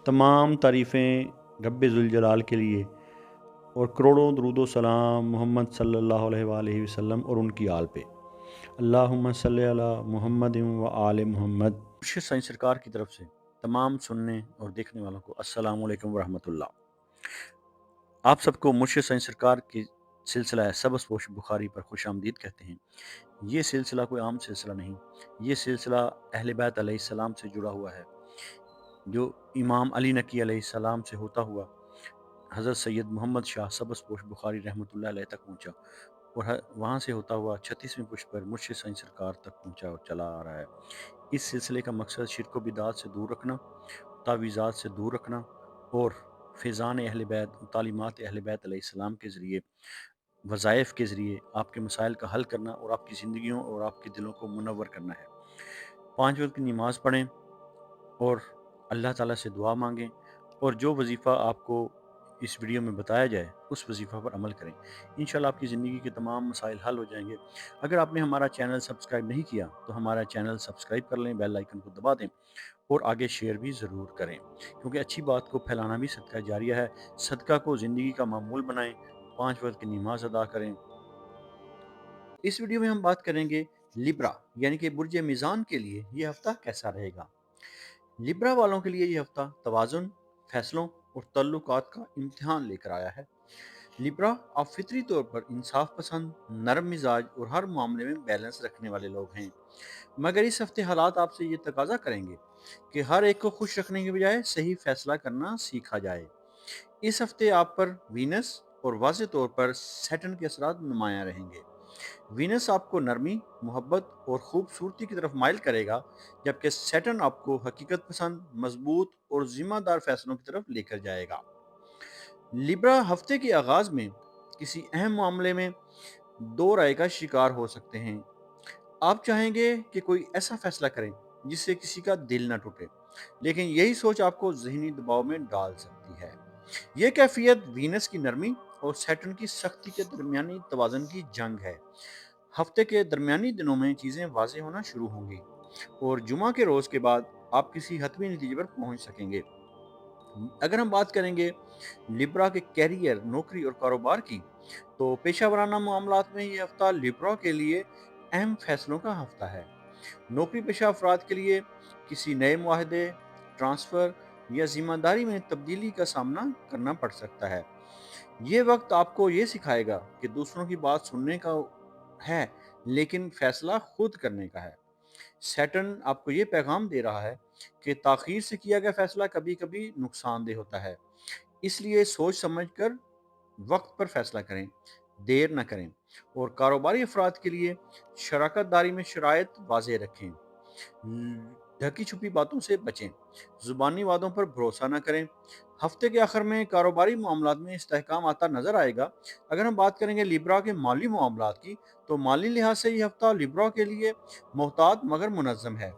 तमाम तारीफ़ें रब्बे ज़ुल के लिए और करोड़ों दरूद व सलाम मोहम्मद सल्लल्लाहु अलैहि वसल्लम और उनकी आल पे। अल्लाहुम्मा सल्लि अला मुहम्मद व आले मोहम्मद। मुर्शिद साईं सरकार की तरफ से तमाम सुनने और देखने वालों को अस्सलामु अलैकुम व रहमतुल्लाह। आप सबको मुर्शिद साईं सरकार की सिलसिला सबस पोश बुखारी पर खुश आमदीद कहते हैं। ये सिलसिला कोई आम सिलसिला नहीं, ये सिलसिला अहले बैत अलैहिस्सलाम से जुड़ा हुआ है, जो इमाम अली नकी अलैहिस्सलाम से होता हुआ हज़रत सैयद मोहम्मद शाह सबस पोश बुखारी रहमतुल्लाह अलैह तक पहुँचा और वहाँ से होता हुआ 36वें पुष्प पर मुर्शिद साईं सरकार तक पहुँचा और चला आ रहा है। इस सिलसिले का मकसद शिरक व बिदात से दूर रखना, तावीज़ात से दूर रखना और फ़ैज़ान अहले बैत, तालीमात अहले बैत अलैहिस्सलाम के ज़रिए, वज़ाइफ़ के ज़रिए आपके मसाइल का हल करना और आपकी ज़िंदगियों और आपके दिलों को मुनव्वर करना है। 5 वक़्त की नमाज़ पढ़ें और अल्लाह ताला से दुआ मांगें और जो वजीफ़ा आपको इस वीडियो में बताया जाए उस वजीफ़ा पर अमल करें। इंशाल्लाह आपकी ज़िंदगी के तमाम मसाइल हल हो जाएंगे। अगर आपने हमारा चैनल सब्सक्राइब नहीं किया तो हमारा चैनल सब्सक्राइब कर लें, बेल आइकन को दबा दें और आगे शेयर भी ज़रूर करें, क्योंकि अच्छी बात को फैलाना भी सदका जारिया है। सदका को ज़िंदगी का मामूल बनाएं, 5 वक्त की नमाज अदा करें। इस वीडियो में हम बात करेंगे लिब्रा यानी कि बुर्ज मीज़ान के लिए ये हफ्ता कैसा रहेगा। लिब्रा वालों के लिए ये हफ्ता तवाज़ुन, फैसलों और तल्लुकात का इम्तिहान लेकर आया है। लिब्रा, आप फितरी तौर पर इंसाफ पसंद, नरम मिजाज और हर मामले में बैलेंस रखने वाले लोग हैं, मगर इस हफ्ते हालात आपसे ये तकाजा करेंगे कि हर एक को खुश रखने के बजाय सही फैसला करना सीखा जाए। इस हफ्ते आप पर वीनस और वाज़े तौर पर सैटर्न के असरात नुमायां रहेंगे। वीनस आपको नरमी, मोहब्बत और खूबसूरती की तरफ माइल करेगा, जबकि सैटर्न आपको हकीकत पसंद, मजबूत और जिम्मेदार फैसलों की तरफ लेकर जाएगा। लिब्रा, हफ्ते के आगाज में किसी अहम मामले में दो राय का शिकार हो सकते हैं। आप चाहेंगे कि कोई ऐसा फैसला करें जिससे किसी का दिल न टूटे, लेकिन यही सोच आपको ज़हनी दबाव में डाल सकती है। यह कैफियत वीनस की नरमी और सैटर्न की सख्ती के दरमियानी तवाज़ुन की जंग है। हफ्ते के दरमियानी दिनों में चीज़ें वाज़ेह होना शुरू होंगी और जुमा के रोज़ के बाद आप किसी हतमी नतीजे पर पहुंच सकेंगे। अगर हम बात करेंगे लिब्रा के कैरियर, नौकरी और कारोबार की, तो पेशा वराना मामलात में ये हफ्ता लिब्रा के लिए अहम फैसलों का हफ्ता है। नौकरी पेशा अफराद के लिए किसी नए मुआहदे, ट्रांसफ़र या जिम्मेदारी में तब्दीली का सामना करना पड़ सकता है। ये वक्त आपको ये सिखाएगा कि दूसरों की बात सुनने का है, लेकिन फैसला खुद करने का है। सैटर्न आपको ये पैगाम दे रहा है कि ताख़ीर से किया गया फैसला कभी कभी नुकसानदेह होता है, इसलिए सोच समझ कर वक्त पर फैसला करें, देर न करें। और कारोबारी अफराद के लिए शराकत दारी में शराइत वाज़ेह रखें, ढकी छुपी बातों से बचें, ज़ुबानी वादों पर भरोसा न करें। हफ्ते के आखिर में कारोबारी मामलात में इस्तेहकाम आता नजर आएगा। अगर हम बात करेंगे लिब्रा के माली मामलात की, तो माली लिहाज से यह हफ्ता लिब्रा के लिए मोहतात मगर मुनज़्ज़म है।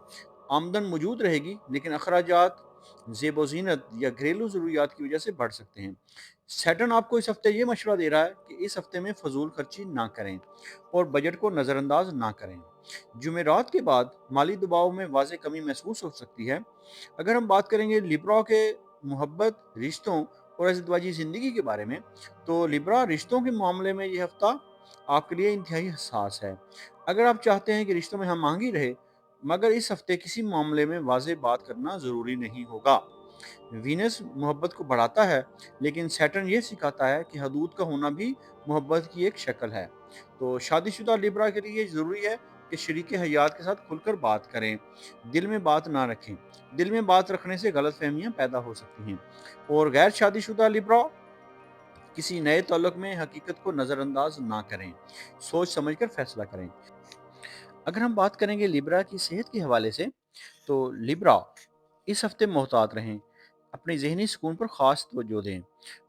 आमदन मौजूद रहेगी, लेकिन अखराजात ज़ेब ज़ीनत या घरेलू ज़रूरियात की वजह से बढ़ सकते हैं। सैटर्न आपको इस हफ्ते ये मशवरा दे रहा है कि इस हफ्ते में फजूल खर्ची ना करें और बजट को नज़रअंदाज ना करें। जुमेरात के बाद माली दबाव में वाज़ेह कमी महसूस हो सकती है। अगर हम बात करेंगे लिब्रा के मोहब्बत, रिश्तों और अज़दवाजी ज़िंदगी के बारे में, तो लिब्रा, रिश्तों के मामले में ये हफ्ता आपके लिए इंतहाई हसास है। अगर आप चाहते हैं कि रिश्तों में हम आंगी रहे, मगर इस हफ्ते किसी मामले में वाज़ेह बात करना ज़रूरी नहीं होगा। वीनस मोहब्बत को बढ़ाता है, लेकिन सैटर्न ये सिखाता है कि हदूद का होना भी मोहब्बत की एक शक्ल है। तो शादीशुदा लिब्रा के लिए ज़रूरी है कि शरीक हयात के साथ खुलकर बात करें, दिल में बात ना रखें। दिल में बात रखने से गलत फहमियाँ पैदा हो सकती हैं। और गैर शादीशुदा लिब्रा, किसी नए ताल्लुक में हकीकत को नज़रअंदाज ना करें, सोच समझ कर फैसला करें। अगर हम बात करेंगे लिब्रा की सेहत के हवाले से, तो लिब्रा, इस हफ्ते मोहतात रहें, अपने ज़हनी सुकून पर ख़ास तवज्जो दें,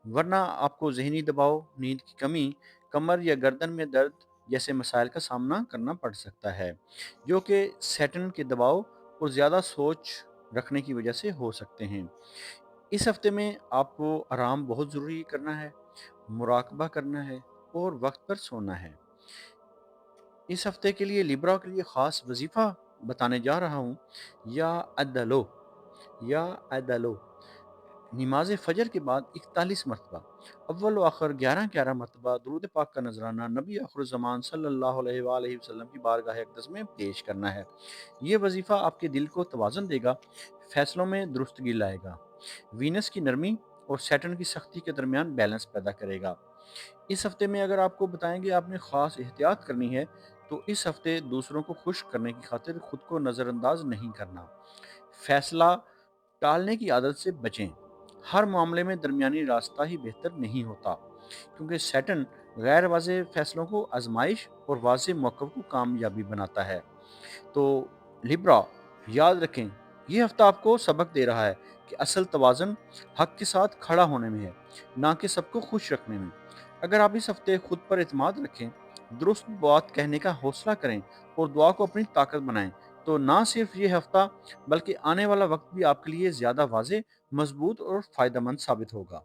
वरना आपको ज़हनी दबाव, नींद की कमी, कमर या गर्दन में दर्द जैसे मसाइल का सामना करना पड़ सकता है, जो कि सैटर्न के दबाव और ज़्यादा सोच रखने की वजह से हो सकते हैं। इस हफ्ते में आपको आराम बहुत ज़रूरी करना है, मुराकबा करना है और वक्त पर सोना है। इस हफ्ते के लिए लिब्रा के लिए ख़ास वजीफ़ा बताने जा रहा हूँ, या अदलो, या अदलो। نماز فجر کے بعد 41 مرتبہ اول و آخر 11 مرتبہ درود پاک کا نذرانہ نبی آخر الزمان صلی اللہ علیہ وآلہ وسلم کی بارگاہ اقدس میں پیش کرنا ہے۔ یہ وظیفہ آپ کے دل کو توازن دے گا، فیصلوں میں درستگی لائے گا، وینس کی نرمی اور سیٹرن کی سختی کے درمیان بیلنس پیدا کرے گا۔ اس ہفتے میں اگر آپ کو بتائیں گے آپ نے خاص احتیاط کرنی ہے، تو اس ہفتے دوسروں کو خوش کرنے کی خاطر خود کو نظر انداز نہیں کرنا۔ فیصلہ ٹالنے کی عادت سے بچیں۔ ہر معاملے میں درمیانی راستہ ہی بہتر نہیں ہوتا، کیونکہ سیٹن غیر واضح فیصلوں کو آزمائش اور واضح موقف کو کامیابی بناتا ہے۔ تو لبرا، یاد رکھیں یہ ہفتہ آپ کو سبق دے رہا ہے کہ اصل توازن حق کے ساتھ کھڑا ہونے میں ہے، نہ کہ سب کو خوش رکھنے میں۔ اگر آپ اس ہفتے خود پر اعتماد رکھیں، درست بات کہنے کا حوصلہ کریں اور دعا کو اپنی طاقت بنائیں، تو نہ صرف یہ ہفتہ بلکہ آنے والا وقت بھی آپ کے لیے زیادہ واضح، مضبوط اور فائدہ مند ثابت ہوگا۔